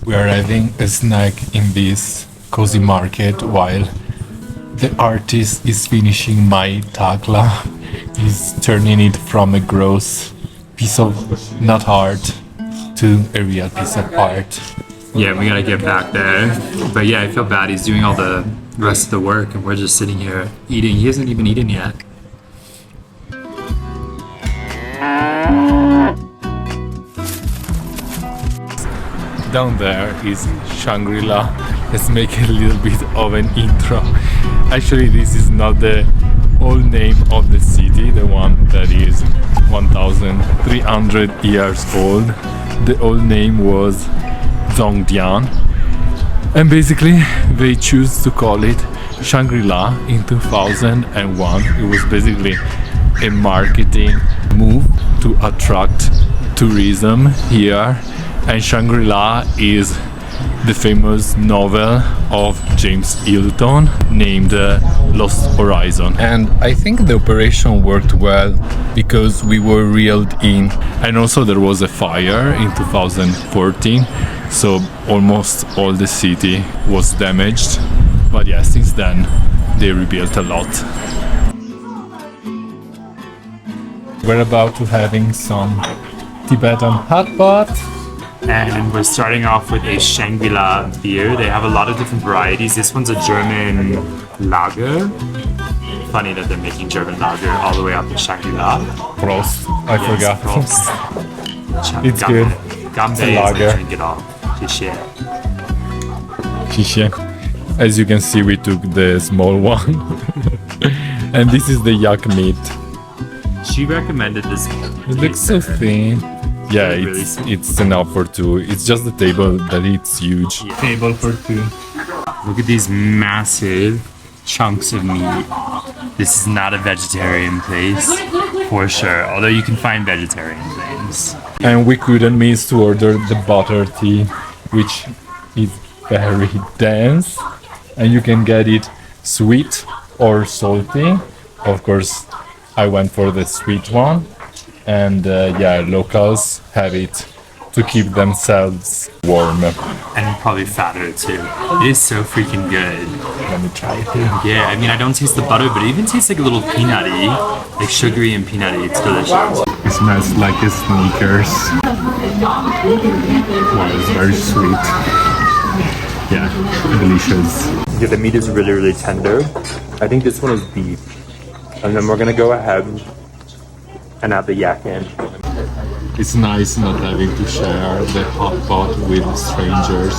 We are having a snack in this cozy market while the artist is finishing my takla. He's turning it from a gross piece of not art to a real piece of art. Yeah, we gotta get back there. But yeah, I feel bad. He's doing all the rest of the work and we're just sitting here eating. He hasn't even eaten yet. Down there is Shangri-La. Let's make a little bit of an intro. Actually, this is not the old name of the city, the one that is 1,300 years old. The old name was Zhongdian. And basically, they choose to call it Shangri-La in 2001. It was basically a marketing move to attract tourism here. And Shangri-La is the famous novel of James Hilton named Lost Horizon. And I think the operation worked well because we were reeled in. And also there was a fire in 2014, so almost all the city was damaged. But yeah, since then they rebuilt a lot. We're about to having some Tibetan hotpot. And we're starting off with a Shangri-La beer. They have a lot of different varieties. This one's a German lager. Funny that they're making German lager all the way up in Shangri-La. Prost. I forgot. Prost. It's good. Gambe It's a lager. Drink it all. Shishi. As you can see, we took the small one. And this is the yak meat. She recommended this. It looks so thin. Yeah, it's enough for two. It's just the table that it's huge. Yeah. Table for two. Look at these massive chunks of meat. This is not a vegetarian place, for sure. Although you can find vegetarian things. And we couldn't miss to order the butter tea, which is very dense. And you can get it sweet or salty. Of course, I went for the sweet one. And yeah, locals have it to keep themselves warm. And probably fatter too. It is so freaking good. Let me try it. Yeah, I mean, I don't taste the butter, but it even tastes like a little peanutty, like sugary and peanutty. It's delicious. It smells like a sneakers. Wow, it's very sweet. Yeah, delicious. Yeah, the meat is really, really tender. I think this one is beef. And then we're gonna go ahead and add the yak in. It's nice not having to share the hot pot with strangers.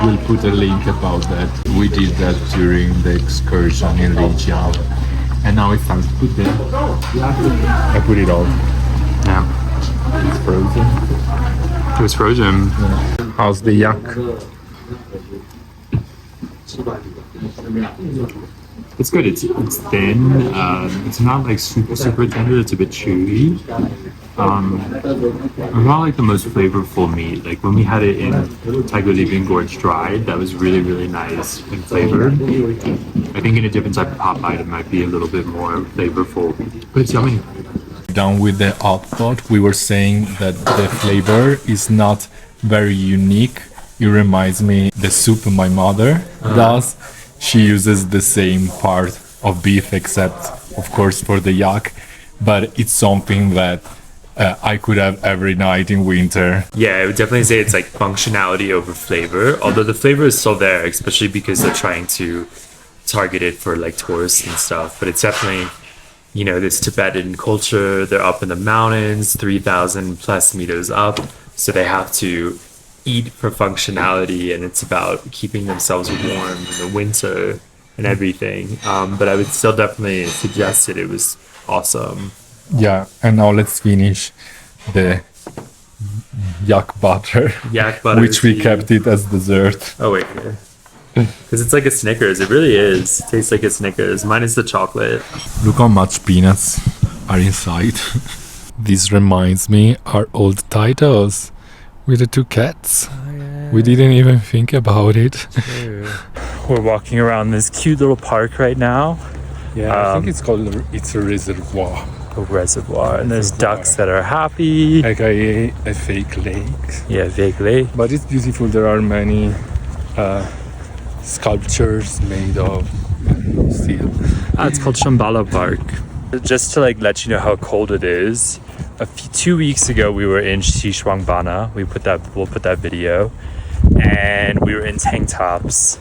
We'll put a link about that. We did that during the excursion in Lijiang. And now it's time to put them. I put it all. Yeah. It's frozen. It was frozen. Yeah. How's the yak? It's good. It's thin. It's not like super tender. It's a bit chewy. It's not like the most flavorful meat. Like when we had it in Tiger Living Gorge dried, that was really, really nice and flavored. I think in a different type of hot bite, it might be a little bit more flavorful, but it's yummy. Down with the hot pot, we were saying that the flavor is not very unique. It reminds me the soup my mother does. She uses the same part of beef, except of course for the yak, but it's something that I could have every night in winter. Yeah, I would definitely say it's like functionality over flavor, although the flavor is still there, especially because they're trying to target it for like tourists and stuff. But it's definitely, you know, this Tibetan culture. They're up in the mountains, 3,000 plus meters up, so they have to eat for functionality, and it's about keeping themselves warm in the winter and everything. But I would still definitely suggest it. It was awesome. Yeah, and now let's finish the yak butter, which we kept it as dessert. Oh wait, because it's like a Snickers. It really is. It tastes like a Snickers. Minus the chocolate. Look how much peanuts are inside. This reminds me our old titles with the two cats. Oh, yeah. We didn't even think about it. We're walking around this cute little park right now. Yeah, I think it's a reservoir. a reservoir, and there's ducks that are happy. AKA a fake lake. Yeah, vaguely. But it's beautiful. There are many sculptures made of steel. It's called Xiangbala Park. Just to like let you know how cold it is. 2 weeks ago we were in Xishuangbanna. We'll put that video, and we were in tank tops,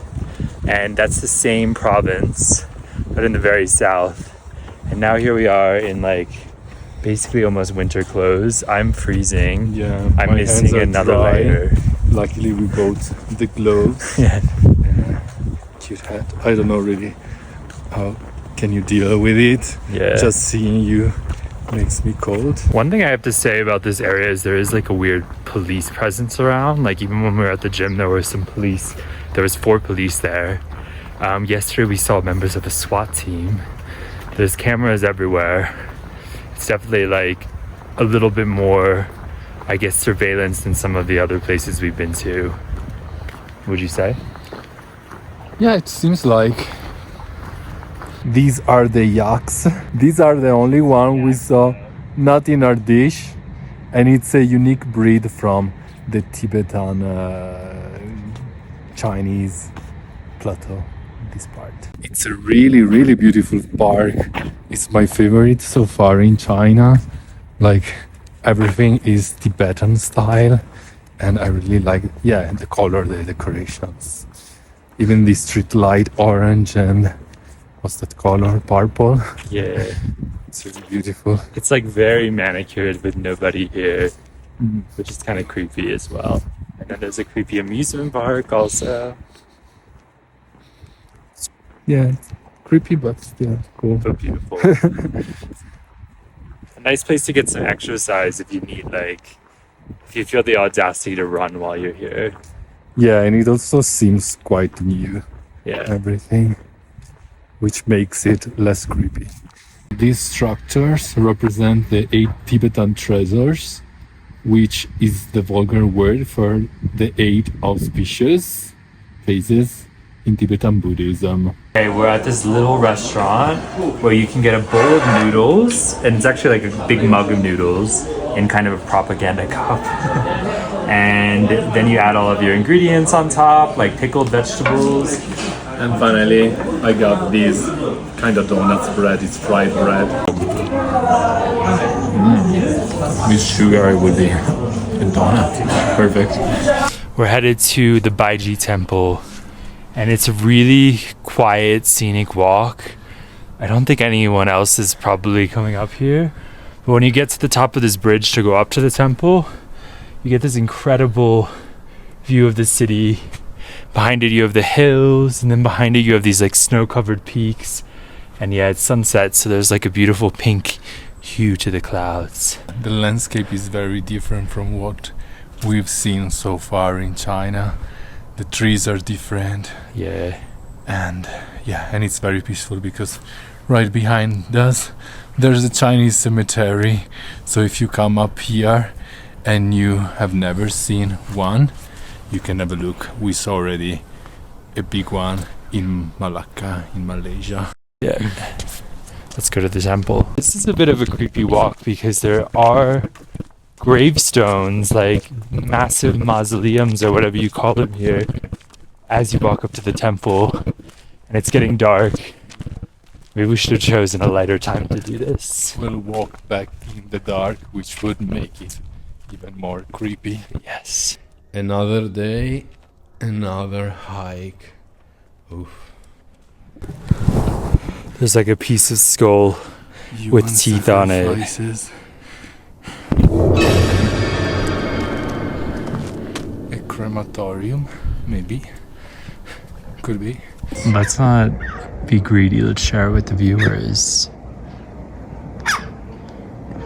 and that's the same province but in the very south. And now here we are in like basically almost winter clothes. I'm freezing. Yeah, I'm missing another dry. layer. Luckily we bought the gloves. Yeah. Cute hat. I don't know really how can you deal with it. Yeah. Just seeing you makes me cold. One thing I have to say about this area is there is like a weird police presence around. Like even when we were at the gym, there was 4 police there. Yesterday we saw members of a SWAT team. There's cameras everywhere. It's definitely like a little bit more, I guess, surveillance than some of the other places we've been to. Would you say? Yeah, it seems like these are the yaks. These are the only one we saw not in our dish, and it's a unique breed from the Tibetan Chinese plateau. This part. It's a really beautiful park. It's my favorite so far in China. Like everything is Tibetan style, and I really like the color, the decorations. Even the street light orange and what's that color? Purple. Yeah. It's really beautiful. It's like very manicured with nobody here, which is kind of creepy as well. And then there's a creepy amusement park also. Yeah, it's creepy but still cool. So beautiful. A nice place to get some exercise if you if you feel the audacity to run while you're here. Yeah, and it also seems quite new. Yeah. Everything, which makes it less creepy. These structures represent the 8 Tibetan treasures, which is the vulgar word for the 8 auspicious phases in Tibetan Buddhism. Okay, we're at this little restaurant where you can get a bowl of noodles, and it's actually like a big mug of noodles in kind of a propaganda cup. And then you add all of your ingredients on top, like pickled vegetables. And finally, I got this kind of donuts bread. It's fried bread. With sugar, it would be a donut. Perfect. We're headed to the Baiji Temple, and it's a really quiet, scenic walk. I don't think anyone else is probably coming up here. But when you get to the top of this bridge to go up to the temple, you get this incredible view of the city. Behind it you have the hills, and then behind it you have these like snow-covered peaks. And yeah, it's sunset, so there's like a beautiful pink hue to the clouds. The landscape is very different from what we've seen so far in China. The trees are different. Yeah. And it's very peaceful because right behind us there's a Chinese cemetery. So if you come up here and you have never seen one, you can have a look. We saw already a big one in Malacca, in Malaysia. Yeah. Let's go to the temple. This is a bit of a creepy walk because there are gravestones, like massive mausoleums or whatever you call them here, as you walk up to the temple, and it's getting dark. Maybe we should have chosen a lighter time to do this. We'll walk back in the dark, which would make it even more creepy. Yes. Another day, another hike. Oof. There's like a piece of skull with teeth on it. A crematorium, maybe. Could be. Let's not be greedy. Let's share it with the viewers.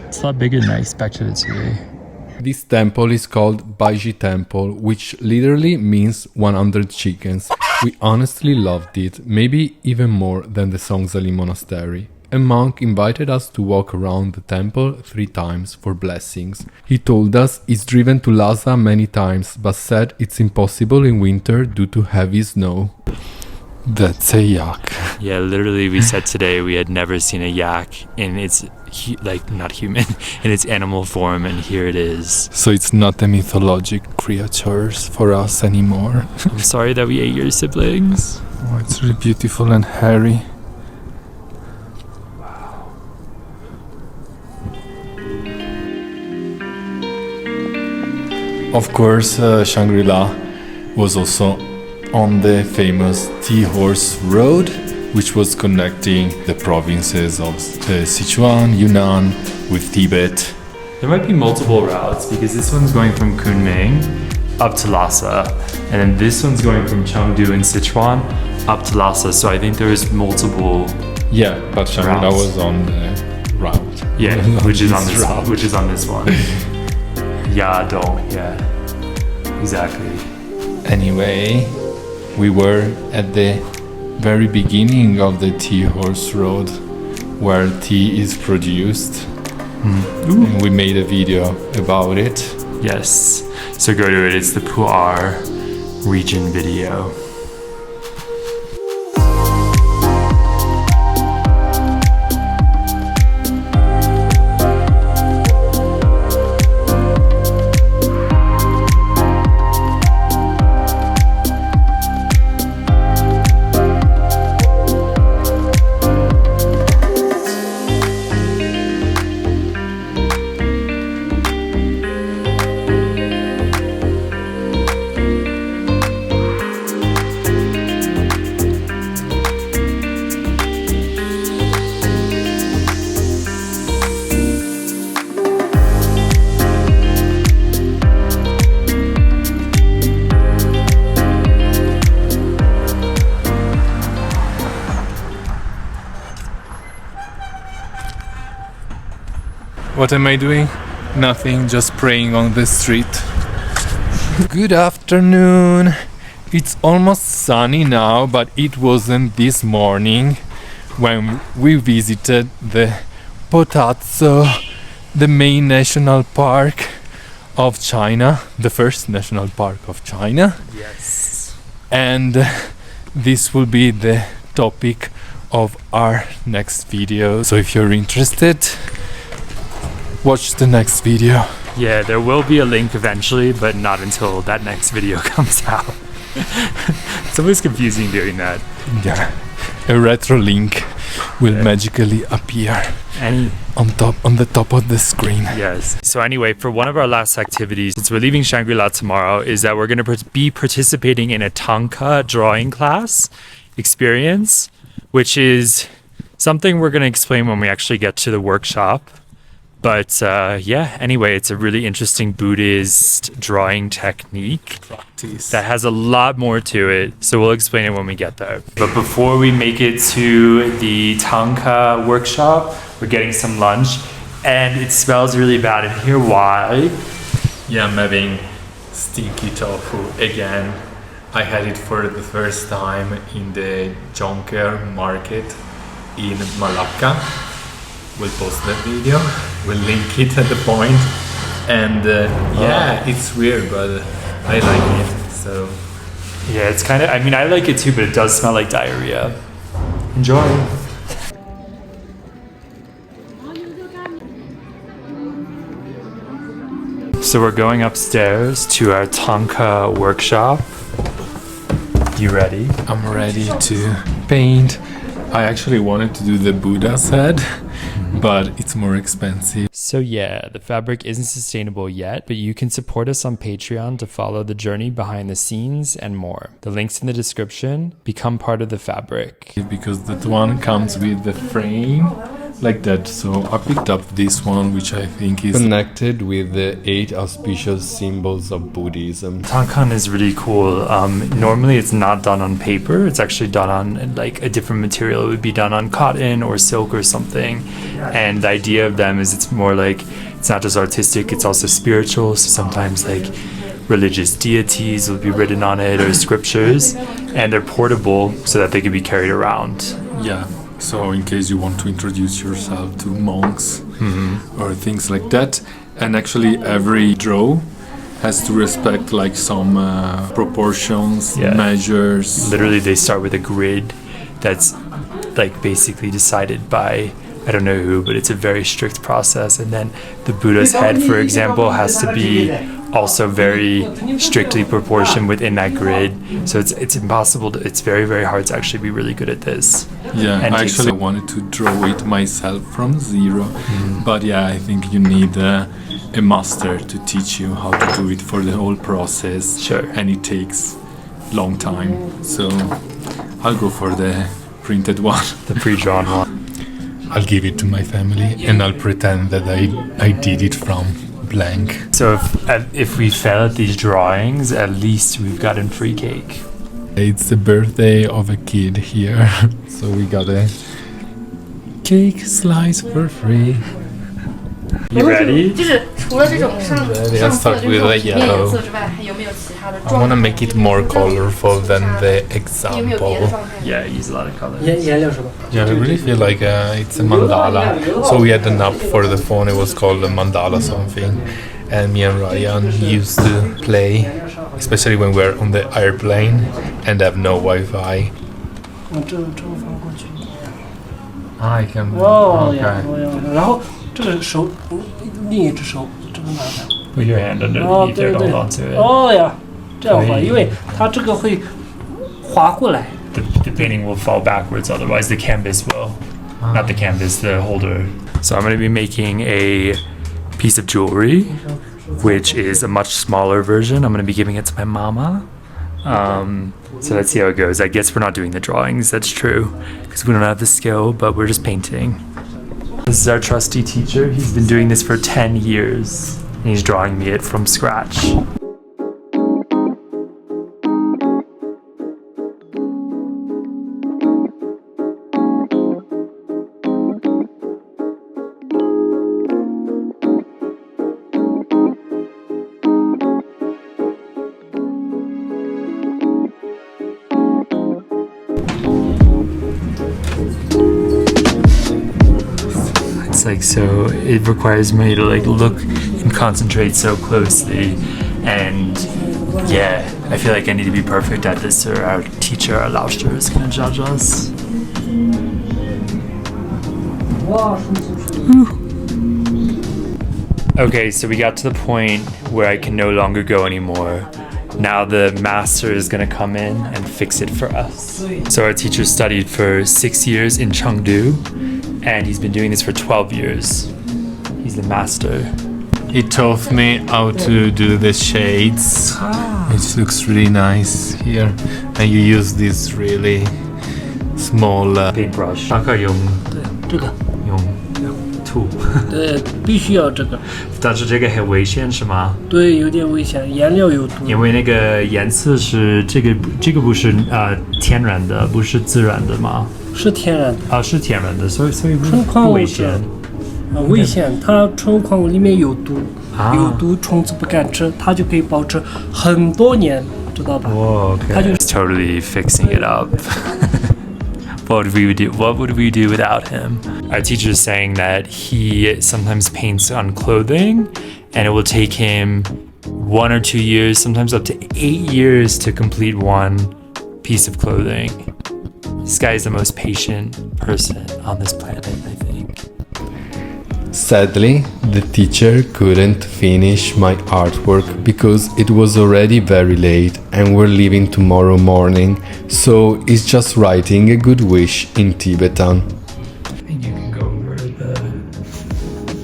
It's a lot bigger than I expected it to be. This temple is called Baiji Temple, which literally means 100 chickens. We honestly loved it, maybe even more than the Songzali monastery. A monk invited us to walk around the temple 3 times for blessings. He told us he's driven to Lhasa many times, but said it's impossible in winter due to heavy snow. That's a yak. Yeah, literally, we said today we had never seen a yak in its not human, in its animal form, and here it is. So it's not a mythologic creatures for us anymore. I'm sorry that we ate your siblings. Oh, it's really beautiful and hairy. Of course, Shangri-La was also on the famous Tea Horse Road, which was connecting the provinces of Sichuan, Yunnan with Tibet. There might be multiple routes because this one's going from Kunming up to Lhasa, and then this one's going from Chengdu in Sichuan up to Lhasa. So I think there's multiple. Yeah, but Shangri-La routes. was on the route. Yeah, which is on this route. which is on this one. Yadong, yeah, exactly. Anyway, we were at the very beginning of the Tea Horse Road, where tea is produced. And we made a video about it. Yes. So go to it. It's the Pu'er region video. What am I doing? Nothing, just praying on the street. Good afternoon. It's almost sunny now, but it wasn't this morning when we visited the Potatso, the main national park of China, the first national park of China. Yes. And this will be the topic of our next video. So if you're interested, watch the next video. Yeah, there will be a link eventually, but not until that next video comes out. It's always confusing doing that. Yeah, a retro link will magically appear on the top of the screen. Yes. So anyway, for one of our last activities, since we're leaving Shangri-La tomorrow, is that we're going to be participating in a Thangka drawing class experience, which is something we're going to explain when we actually get to the workshop. But yeah, anyway, it's a really interesting Buddhist drawing technique that has a lot more to it. So we'll explain it when we get there. But before we make it to the Thangka workshop, we're getting some lunch. And it smells really bad in here. Why? Yeah, I'm having stinky tofu again. I had it for the first time in the Zhongdian market in Malacca. We'll post that video, we'll link it at the point, and yeah, it's weird, but I like it, so. Yeah, it's kind of, I mean, I like it too, but it does smell like diarrhea. Enjoy. So we're going upstairs to our Thangka workshop. You ready? I'm ready to paint. I actually wanted to do the Buddha's head, but it's more expensive. So yeah, the fabric isn't sustainable yet, but you can support us on Patreon to follow the journey behind the scenes and more. The link's in the description. Become part of the fabric. Because that one comes with the frame like that, so I picked up this one, which I think is connected with the 8 auspicious symbols of Buddhism. Thangka is really cool. Normally it's not done on paper, it's actually done on like a different material. It would be done on cotton or silk or something, and the idea of them is it's more like, it's not just artistic, it's also spiritual. So sometimes like religious deities will be written on it, or scriptures, and they're portable so that they can be carried around. Yeah. So in case you want to introduce yourself to monks or things like that. And actually every draw has to respect like some proportions, measures. Literally, they start with a grid that's like basically decided by I don't know who, but it's a very strict process. And then the Buddha's head, for example, has to be also very strictly proportioned within that grid. So it's impossible. It's very, very hard to actually be really good at this. Yeah, I actually wanted to draw it myself from zero. But yeah, I think you need a master to teach you how to do it for the whole process. Sure. And it takes long time. So I'll go for the printed one. The pre-drawn one. I'll give it to my family and I'll pretend that I did it from blank. So if we fail at these drawings, at least we've gotten free cake. It's the birthday of a kid here, so we got a cake slice for free. You ready? Let's start with the yellow. I want to make it more colorful than the example. Yeah, use a lot of colors. Yeah, I really feel like it's a mandala. So we had an app for the phone, it was called a mandala something. And me and Ryan used to play, especially when we're on the airplane and have no Wi-Fi. I can... Put your hand underneath it, hold on to it. 哦呀，这样滑，因为它这个会滑过来。 The painting will fall backwards, otherwise the canvas will. Not the canvas, the holder. So I'm going to be making a piece of jewelry, which is a much smaller version. I'm going to be giving it to my mama. So let's see how it goes. I guess we're not doing the drawings, that's true, because we don't have the skill, but we're just painting. This is our trusty teacher. He's been doing this for 10 years. And he's drawing me it from scratch. Like, so it requires me to like look and concentrate so closely, and yeah, I feel like I need to be perfect at this or our teacher, our Laoster, is gonna judge us. Okay, so we got to the point where I can no longer go anymore. Now the master is gonna come in and fix it for us. So our teacher studied for 6 years in Chengdu, and he's been doing this for 12 years. He's the master. He taught me how to do the shades. It looks really nice here. And you use this really small paintbrush. Thangka 用 这个 土 必须要这个。但是这个很危险是吗？对，有点危险，颜料有毒。因为那个颜色是这个不是天然的，不是自然的吗？是天然的啊，是天然的，所以纯矿物不危险。危险，它纯矿物里面有毒，有毒虫子不敢吃，它就可以保持很多年，知道吧？哦，它就 totally fixing it up. What would we do without him? Our teacher is saying that he sometimes paints on clothing, and it will take him 1 or 2 years, sometimes up to 8 years to complete one piece of clothing. This guy is the most patient person on this planet, I think. Sadly, the teacher couldn't finish my artwork because it was already very late and we're leaving tomorrow morning, so he's just writing a good wish in Tibetan. I think you can go over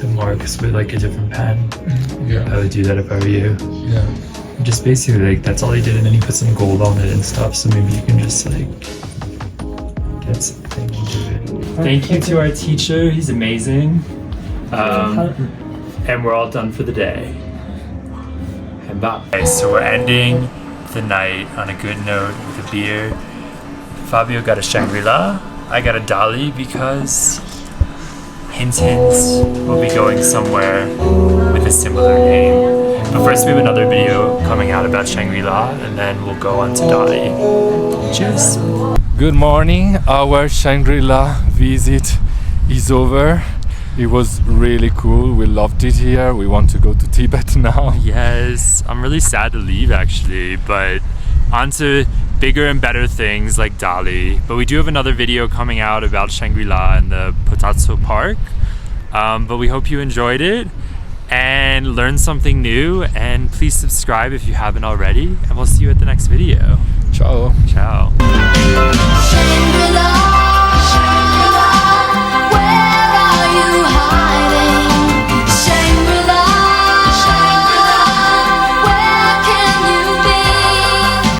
the marks with like a different pen. Yeah, I would do that if I were you. Yeah. Just basically like that's all he did, and then he put some gold on it and stuff, so maybe you can just like get something into it. Thank you to our teacher, he's amazing. And we're all done for the day. And bye. Okay, so we're ending the night on a good note with a beer. Fabio got a Shangri-La. I got a Dali because hints, we'll be going somewhere with a similar name. But first we have another video coming out about Shangri-La, and then we'll go on to Dali. Cheers. Good morning, our Shangri-La visit is over. It was really cool. We loved it here. We want to go to Tibet now. Yes, I'm really sad to leave actually, but on to bigger and better things like Dali. But we do have another video coming out about Shangri-La and the Potatso Park. But we hope you enjoyed it and learned something new, and please subscribe if you haven't already, and we'll see you at the next video.